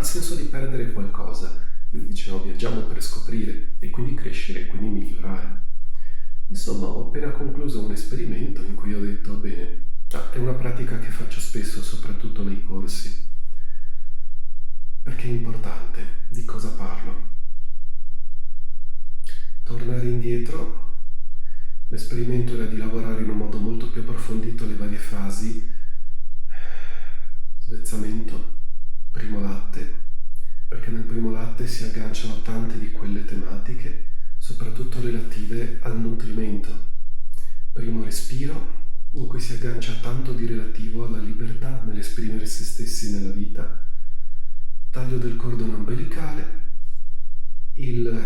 il senso di perdere qualcosa. Invece no, viaggiamo per scoprire e quindi crescere e quindi migliorare. Insomma, ho appena concluso un esperimento in cui ho detto, bene, è una pratica che faccio spesso, soprattutto nei corsi. Perché è importante. Di cosa parlo? Tornare indietro, l'esperimento era di lavorare in un modo molto più approfondito le varie fasi, svezzamento, primo latte, perché nel primo latte si agganciano tante di quelle tematiche, soprattutto relative al nutrimento. Primo respiro, in cui si aggancia tanto di relativo alla libertà nell'esprimere se stessi nella vita, taglio del cordone ombelicale, il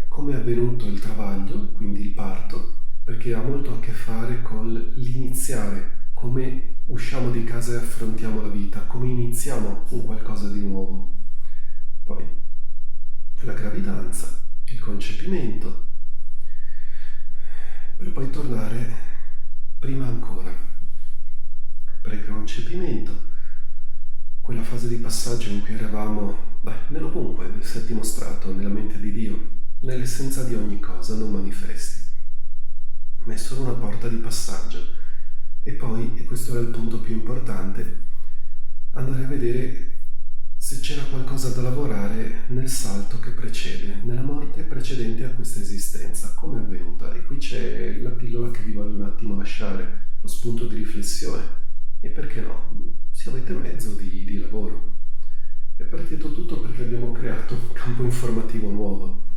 come è avvenuto il travaglio, quindi il parto, perché ha molto a che fare con l'iniziare, come usciamo di casa e affrontiamo la vita, come iniziamo un qualcosa di nuovo. Poi la gravidanza, il concepimento, per poi tornare prima ancora, preconcepimento, quella fase di passaggio in cui eravamo, nell'ovunque, nel settimo strato, nella mente di Dio, nell'essenza di ogni cosa, non manifesti, ma è solo una porta di passaggio. E poi, e questo era il punto più importante, andare a vedere se c'era qualcosa da lavorare nel salto che precede, nella morte precedente a questa esistenza, come è avvenuta. E qui c'è la pillola che vi voglio un attimo lasciare, lo spunto di riflessione. E perché no? Se avete mezzo di lavoro. È partito tutto perché abbiamo creato un campo informativo nuovo.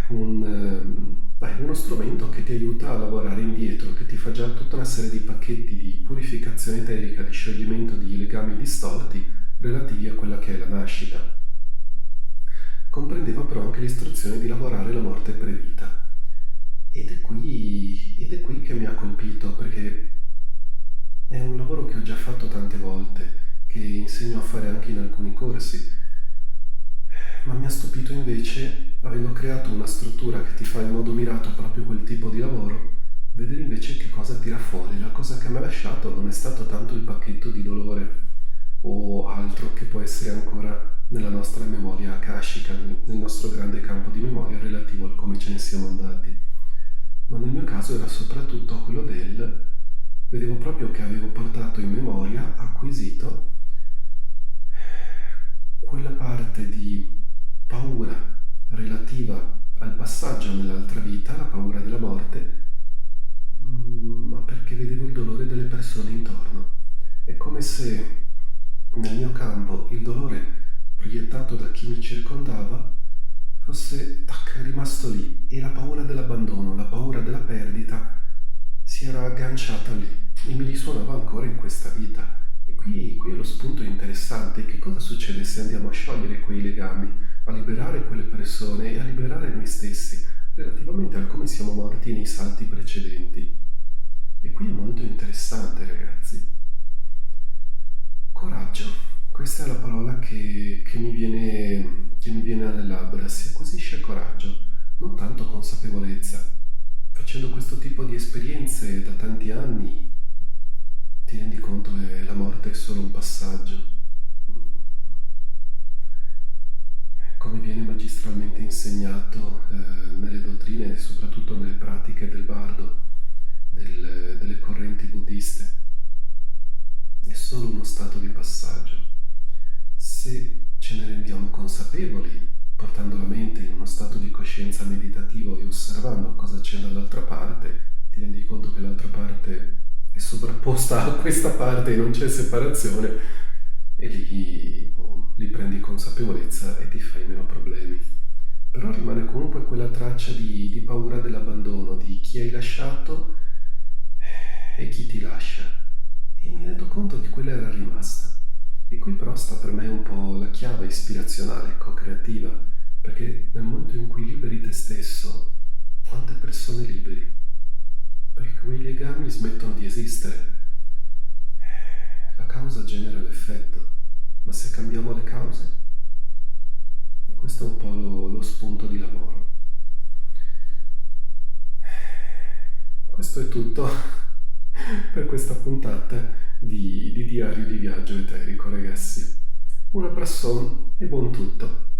Uno strumento che ti aiuta a lavorare indietro, che ti fa già tutta una serie di pacchetti di purificazione eterica, di scioglimento di legami distorti relativi a quella che è la nascita. Comprendeva però anche l'istruzione di lavorare la morte previta. Ed è qui che mi ha colpito, perché è un lavoro che ho già fatto tante volte, che insegno a fare anche in alcuni corsi, ma mi ha stupito invece, avendo creato una struttura che ti fa in modo mirato proprio quel tipo di lavoro, vedere invece che cosa tira fuori. La cosa che mi ha lasciato non è stato tanto il pacchetto di dolore o altro che può essere ancora nella nostra memoria akashica, nel nostro grande campo di memoria relativo al come ce ne siamo andati, ma nel mio caso era soprattutto quello vedevo proprio che avevo portato in memoria, acquisito, quella parte di paura relativa al passaggio nell'altra vita, la paura della morte, ma perché vedevo il dolore delle persone intorno. È come se nel mio campo il dolore proiettato da chi mi circondava fosse rimasto lì, e la paura dell'abbandono, la paura della perdita si era agganciata lì e mi risuonava ancora in questa vita. E qui è lo spunto interessante. Che cosa succede se andiamo a sciogliere quei legami, a liberare quelle persone e a liberare noi stessi relativamente a come siamo morti nei salti precedenti? E qui è molto interessante, ragazzi. Coraggio, questa è la parola che mi viene alle labbra. Si acquisisce coraggio, non tanto consapevolezza. Facendo questo tipo di esperienze da tanti anni ti rendi conto che la morte è solo un passaggio. Come viene magistralmente insegnato nelle dottrine e soprattutto nelle pratiche del bardo, delle correnti buddiste, è solo uno stato di passaggio. Se ce ne rendiamo consapevoli, portando la mente in uno stato di coscienza meditativo e osservando cosa c'è dall'altra parte, ti rendi conto che l'altra parte è sovrapposta a questa parte e non c'è separazione, e lì prendi consapevolezza e ti fai meno problemi. Però rimane comunque quella traccia di paura dell'abbandono, di chi hai lasciato e chi ti lascia, e mi rendo conto che quella era rimasta. E qui però sta per me un po' la chiave ispirazionale, co-creativa, perché nel momento in cui liberi te stesso, quante persone liberi? Perché quei legami smettono di esistere. La causa genera l'effetto, ma se cambiamo le cause, questo è un po' lo spunto di lavoro. Questo è tutto per questa puntata di diario di viaggio eterico, ragazzi. un abbraccione e buon tutto.